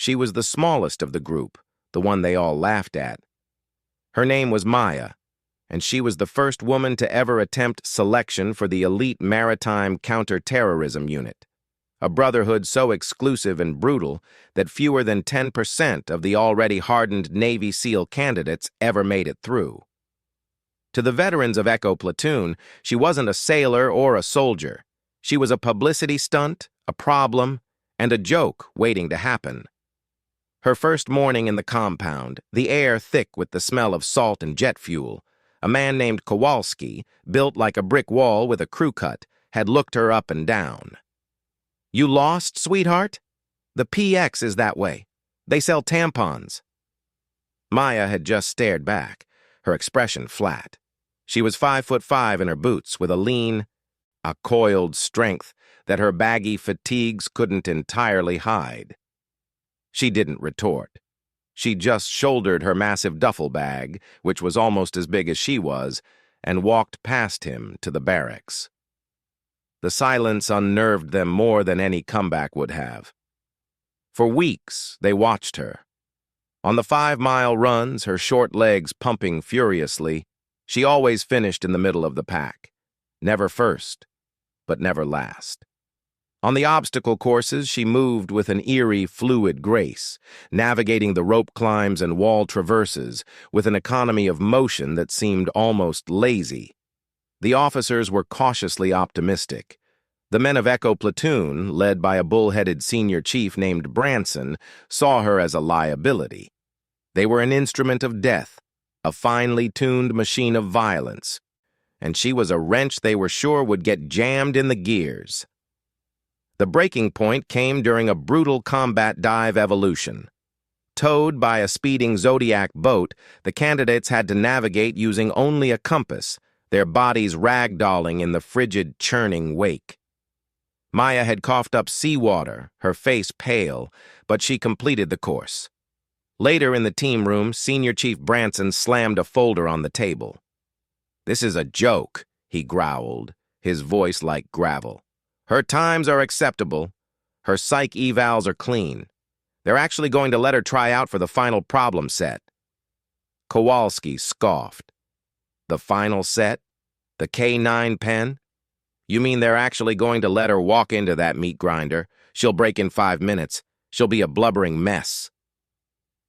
She was the smallest of the group, the one they all laughed at. Her name was Maya, and she was the first woman to ever attempt selection for the elite maritime counter-terrorism unit, a brotherhood so exclusive and brutal that fewer than 10% of the already hardened Navy SEAL candidates ever made it through. To the veterans of Echo Platoon, she wasn't a sailor or a soldier. She was a publicity stunt, a problem, and a joke waiting to happen. Her first morning in the compound, the air thick with the smell of salt and jet fuel, a man named Kowalski, built like a brick wall with a crew cut, had looked her up and down. "You lost, sweetheart? The PX is that way. They sell tampons." Maya had just stared back, her expression flat. She was 5'5" in her boots, with a coiled strength that her baggy fatigues couldn't entirely hide. She didn't retort. She just shouldered her massive duffel bag, which was almost as big as she was, and walked past him to the barracks. The silence unnerved them more than any comeback would have. For weeks, they watched her. On the 5-mile runs, her short legs pumping furiously, she always finished in the middle of the pack. Never first, but never last. On the obstacle courses, she moved with an eerie, fluid grace, navigating the rope climbs and wall traverses with an economy of motion that seemed almost lazy. The officers were cautiously optimistic. The men of Echo Platoon, led by a bull-headed senior chief named Branson, saw her as a liability. They were an instrument of death, a finely tuned machine of violence, and she was a wrench they were sure would get jammed in the gears. The breaking point came during a brutal combat dive evolution. Towed by a speeding Zodiac boat, the candidates had to navigate using only a compass, their bodies ragdolling in the frigid, churning wake. Maya had coughed up seawater, her face pale, but she completed the course. Later in the team room, Senior Chief Branson slammed a folder on the table. "This is a joke," he growled, his voice like gravel. "Her times are acceptable. Her psych evals are clean. They're actually going to let her try out for the final problem set." Kowalski scoffed. "The final set? The K9 pen? You mean they're actually going to let her walk into that meat grinder? She'll break in 5 minutes. She'll be a blubbering mess."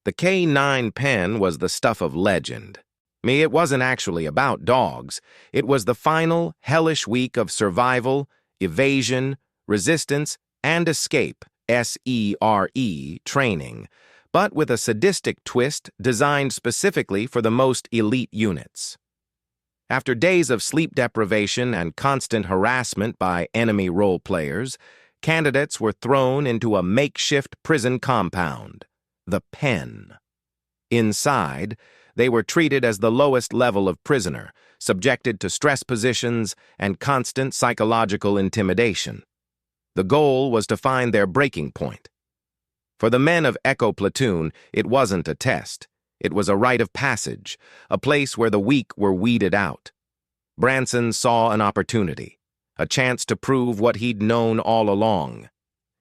The K9 pen was the stuff of legend. It wasn't actually about dogs. It was the final, hellish week of survival, evasion, resistance, and escape, SERE, training, but with a sadistic twist designed specifically for the most elite units. After days of sleep deprivation and constant harassment by enemy role players, candidates were thrown into a makeshift prison compound, the pen. Inside, they were treated as the lowest level of prisoner, subjected to stress positions and constant psychological intimidation. The goal was to find their breaking point. For the men of Echo Platoon, it wasn't a test. It was a rite of passage, a place where the weak were weeded out. Branson saw an opportunity, a chance to prove what he'd known all along.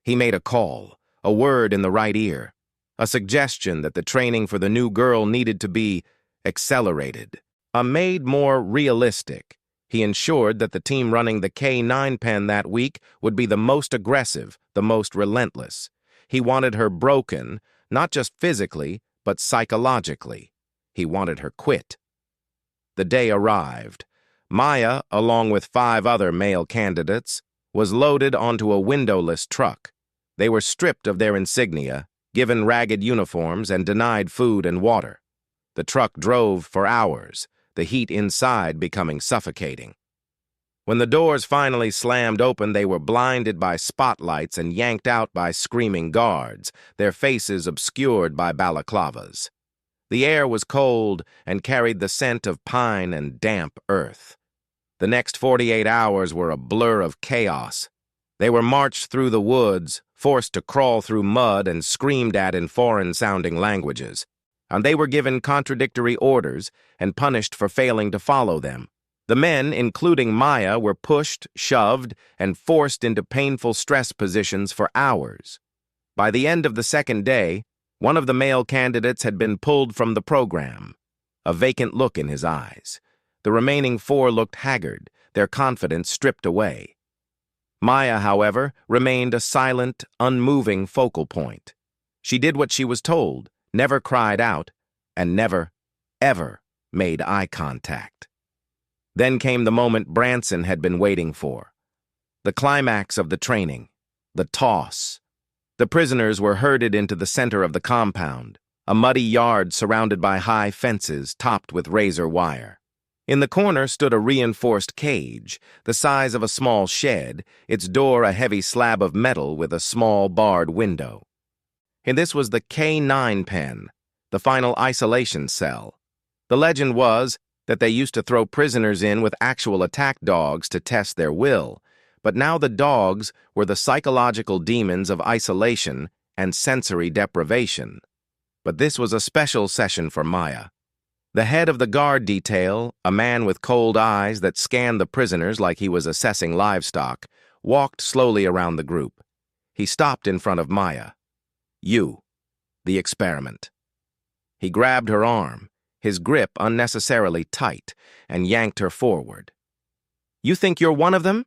He made a call, a word in the right ear, a suggestion that the training for the new girl needed to be accelerated, made more realistic. He ensured that the team running the K9 pen that week would be the most aggressive, the most relentless. He wanted her broken, not just physically, but psychologically. He wanted her quit. The day arrived. Maya, along with 5 other male candidates, was loaded onto a windowless truck. They were stripped of their insignia, given ragged uniforms, and denied food and water. The truck drove for hours, the heat inside becoming suffocating. When the doors finally slammed open, they were blinded by spotlights and yanked out by screaming guards, their faces obscured by balaclavas. The air was cold and carried the scent of pine and damp earth. The next 48 hours were a blur of chaos. They were marched through the woods, forced to crawl through mud and screamed at in foreign-sounding languages. And they were given contradictory orders and punished for failing to follow them. The men, including Maya, were pushed, shoved, and forced into painful stress positions for hours. By the end of the second day, one of the male candidates had been pulled from the program, a vacant look in his eyes. The remaining four looked haggard, their confidence stripped away. Maya, however, remained a silent, unmoving focal point. She did what she was told, never cried out, and never, ever made eye contact. Then came the moment Branson had been waiting for. The climax of the training, the toss. The prisoners were herded into the center of the compound, a muddy yard surrounded by high fences topped with razor wire. In the corner stood a reinforced cage, the size of a small shed, its door a heavy slab of metal with a small barred window. And this was the K9 pen, the final isolation cell. The legend was that they used to throw prisoners in with actual attack dogs to test their will, but now the dogs were the psychological demons of isolation and sensory deprivation. But this was a special session for Maya. The head of the guard detail, a man with cold eyes that scanned the prisoners like he was assessing livestock, walked slowly around the group. He stopped in front of Maya. "You, the experiment." He grabbed her arm, his grip unnecessarily tight, and yanked her forward. "You think you're one of them?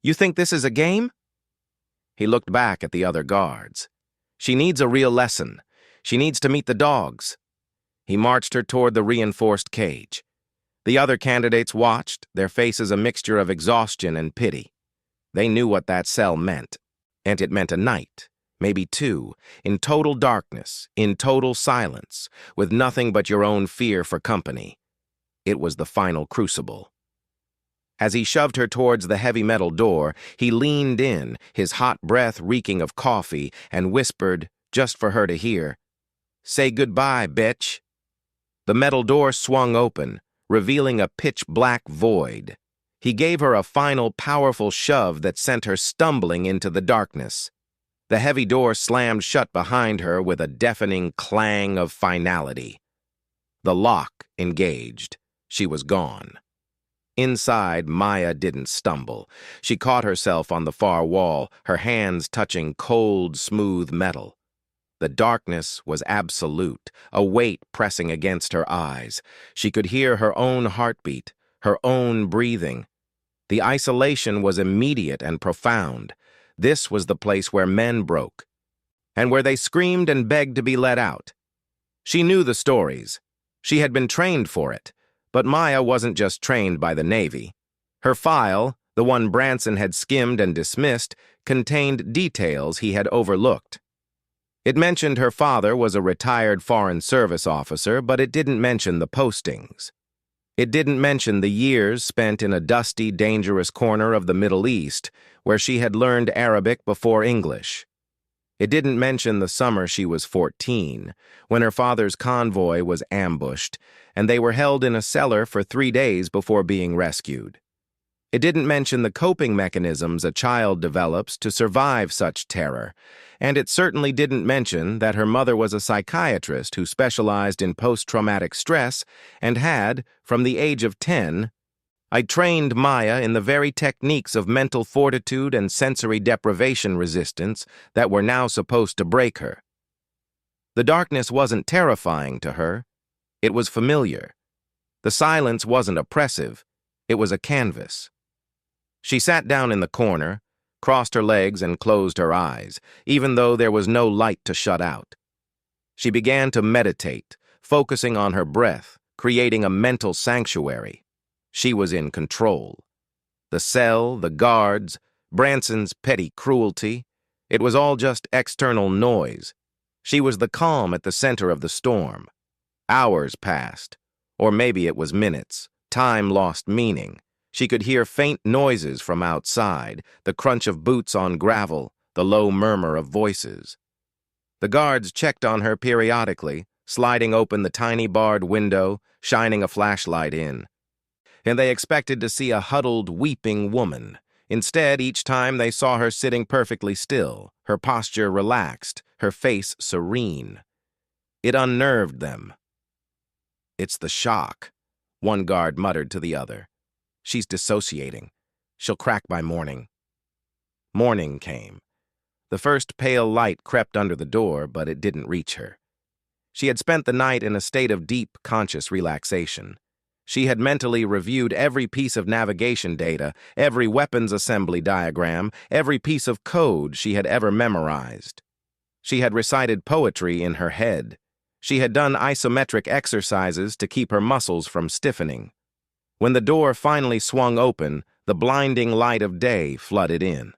You think this is a game?" He looked back at the other guards. "She needs a real lesson. She needs to meet the dogs." He marched her toward the reinforced cage. The other candidates watched, their faces a mixture of exhaustion and pity. They knew what that cell meant, and it meant a night, maybe two, in total darkness, in total silence, with nothing but your own fear for company. It was the final crucible. As he shoved her towards the heavy metal door, he leaned in, his hot breath reeking of coffee, and whispered, just for her to hear, "Say goodbye, bitch." The metal door swung open, revealing a pitch-black void. He gave her a final, powerful shove that sent her stumbling into the darkness. The heavy door slammed shut behind her with a deafening clang of finality. The lock engaged. She was gone. Inside, Maya didn't stumble. She caught herself on the far wall, her hands touching cold, smooth metal. The darkness was absolute, a weight pressing against her eyes. She could hear her own heartbeat, her own breathing. The isolation was immediate and profound. This was the place where men broke, and where they screamed and begged to be let out. She knew the stories. She had been trained for it, but Maya wasn't just trained by the Navy. Her file, the one Branson had skimmed and dismissed, contained details he had overlooked. It mentioned her father was a retired Foreign Service officer, but it didn't mention the postings. It didn't mention the years spent in a dusty, dangerous corner of the Middle East, where she had learned Arabic before English. It didn't mention the summer she was 14, when her father's convoy was ambushed, and they were held in a cellar for 3 days before being rescued. It didn't mention the coping mechanisms a child develops to survive such terror, and it certainly didn't mention that her mother was a psychiatrist who specialized in post-traumatic stress and had, from the age of 10, I trained Maya in the very techniques of mental fortitude and sensory deprivation resistance that were now supposed to break her. The darkness wasn't terrifying to her. It was familiar. The silence wasn't oppressive. It was a canvas. She sat down in the corner, crossed her legs and closed her eyes, even though there was no light to shut out. She began to meditate, focusing on her breath, creating a mental sanctuary. She was in control. The cell, the guards, Branson's petty cruelty, it was all just external noise. She was the calm at the center of the storm. Hours passed, or maybe it was minutes. Time lost meaning. She could hear faint noises from outside, the crunch of boots on gravel, the low murmur of voices. The guards checked on her periodically, sliding open the tiny barred window, shining a flashlight in. And they expected to see a huddled, weeping woman. Instead, each time they saw her sitting perfectly still, her posture relaxed, her face serene. It unnerved them. "It's the shock," one guard muttered to the other. "She's dissociating. She'll crack by morning." Morning came. The first pale light crept under the door, but it didn't reach her. She had spent the night in a state of deep, conscious relaxation. She had mentally reviewed every piece of navigation data, every weapons assembly diagram, every piece of code she had ever memorized. She had recited poetry in her head. She had done isometric exercises to keep her muscles from stiffening. When the door finally swung open, the blinding light of day flooded in.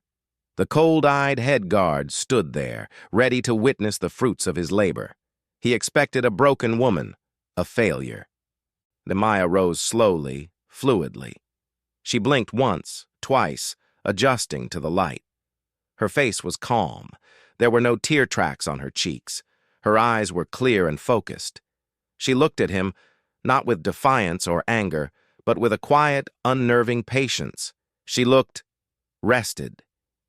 The cold-eyed head guard stood there, ready to witness the fruits of his labor. He expected a broken woman, a failure. Maya rose slowly, fluidly. She blinked once, twice, adjusting to the light. Her face was calm. There were no tear tracks on her cheeks. Her eyes were clear and focused. She looked at him, not with defiance or anger, but with a quiet, unnerving patience. She looked rested.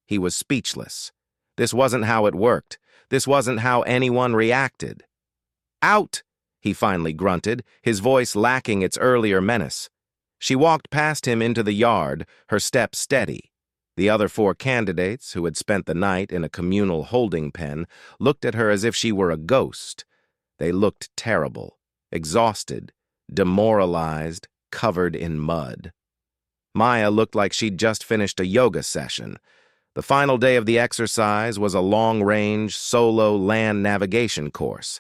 He was speechless. This wasn't how it worked. This wasn't how anyone reacted. "Out!" he finally grunted, his voice lacking its earlier menace. She walked past him into the yard, her step steady. The other 4 candidates, who had spent the night in a communal holding pen, looked at her as if she were a ghost. They looked terrible, exhausted, demoralized, covered in mud. Maya looked like she'd just finished a yoga session. The final day of the exercise was a long-range, solo land navigation course.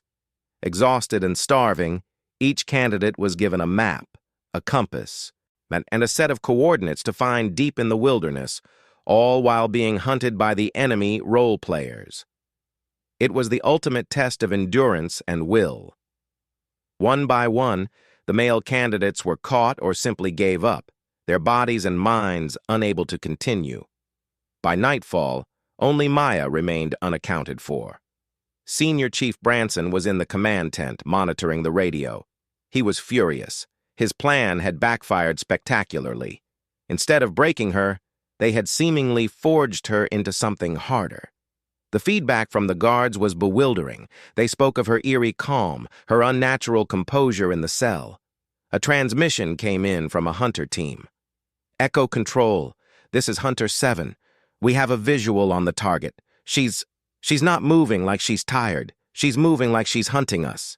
Exhausted and starving, each candidate was given a map, a compass, and a set of coordinates to find deep in the wilderness, all while being hunted by the enemy role players. It was the ultimate test of endurance and will. One by one, the male candidates were caught or simply gave up, their bodies and minds unable to continue. By nightfall, only Maya remained unaccounted for. Senior Chief Branson was in the command tent, monitoring the radio. He was furious. His plan had backfired spectacularly. Instead of breaking her, they had seemingly forged her into something harder. The feedback from the guards was bewildering. They spoke of her eerie calm, her unnatural composure in the cell. A transmission came in from a hunter team. "Echo Control, this is Hunter 7. We have a visual on the target. She's not moving like she's tired. She's moving like she's hunting us.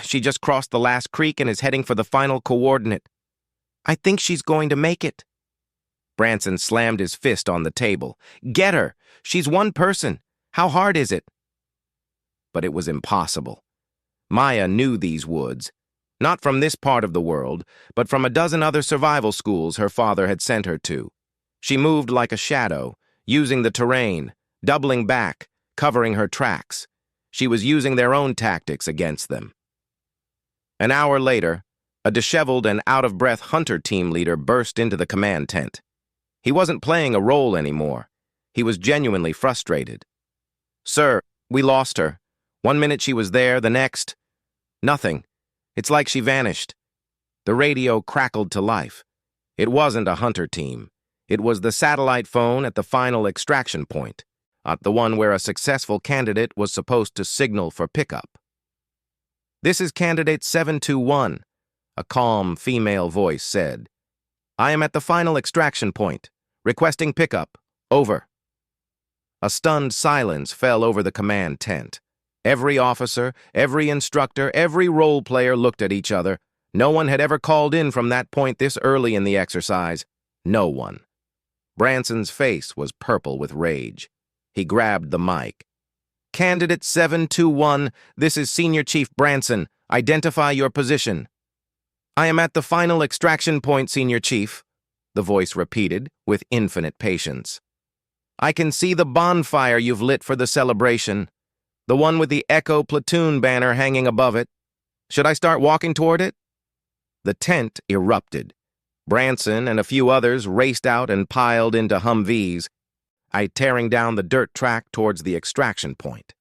She just crossed the last creek and is heading for the final coordinate. I think she's going to make it." Branson slammed his fist on the table. "Get her! She's one person. How hard is it?" But it was impossible. Maya knew these woods. Not from this part of the world, but from a dozen other survival schools her father had sent her to. She moved like a shadow, using the terrain, doubling back, covering her tracks. She was using their own tactics against them. An hour later, a disheveled and out-of-breath hunter team leader burst into the command tent. He wasn't playing a role anymore. He was genuinely frustrated. "Sir, we lost her. One minute she was there, the next, nothing. It's like she vanished." The radio crackled to life. It wasn't a hunter team. It was the satellite phone at the final extraction point, the one where a successful candidate was supposed to signal for pickup. "This is Candidate 721, a calm female voice said. "I am at the final extraction point, requesting pickup. Over." A stunned silence fell over the command tent. Every officer, every instructor, every role player looked at each other. No one had ever called in from that point this early in the exercise. No one. Branson's face was purple with rage. He grabbed the mic. "Candidate 721, this is Senior Chief Branson. Identify your position." "I am at the final extraction point, Senior Chief," the voice repeated with infinite patience. "I can see the bonfire you've lit for the celebration, the one with the Echo Platoon banner hanging above it. Should I start walking toward it?" The tent erupted. Branson and a few others raced out and piled into Humvees, tearing down the dirt track towards the extraction point.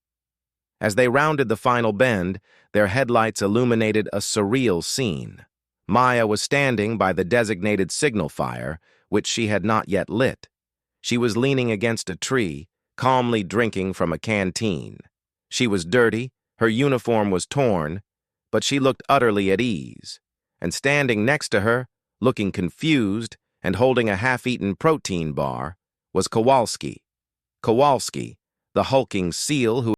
As they rounded the final bend, their headlights illuminated a surreal scene. Maya was standing by the designated signal fire, which she had not yet lit. She was leaning against a tree, calmly drinking from a canteen. She was dirty, her uniform was torn, but she looked utterly at ease. And standing next to her, looking confused and holding a half-eaten protein bar, was Kowalski. Kowalski, the hulking seal who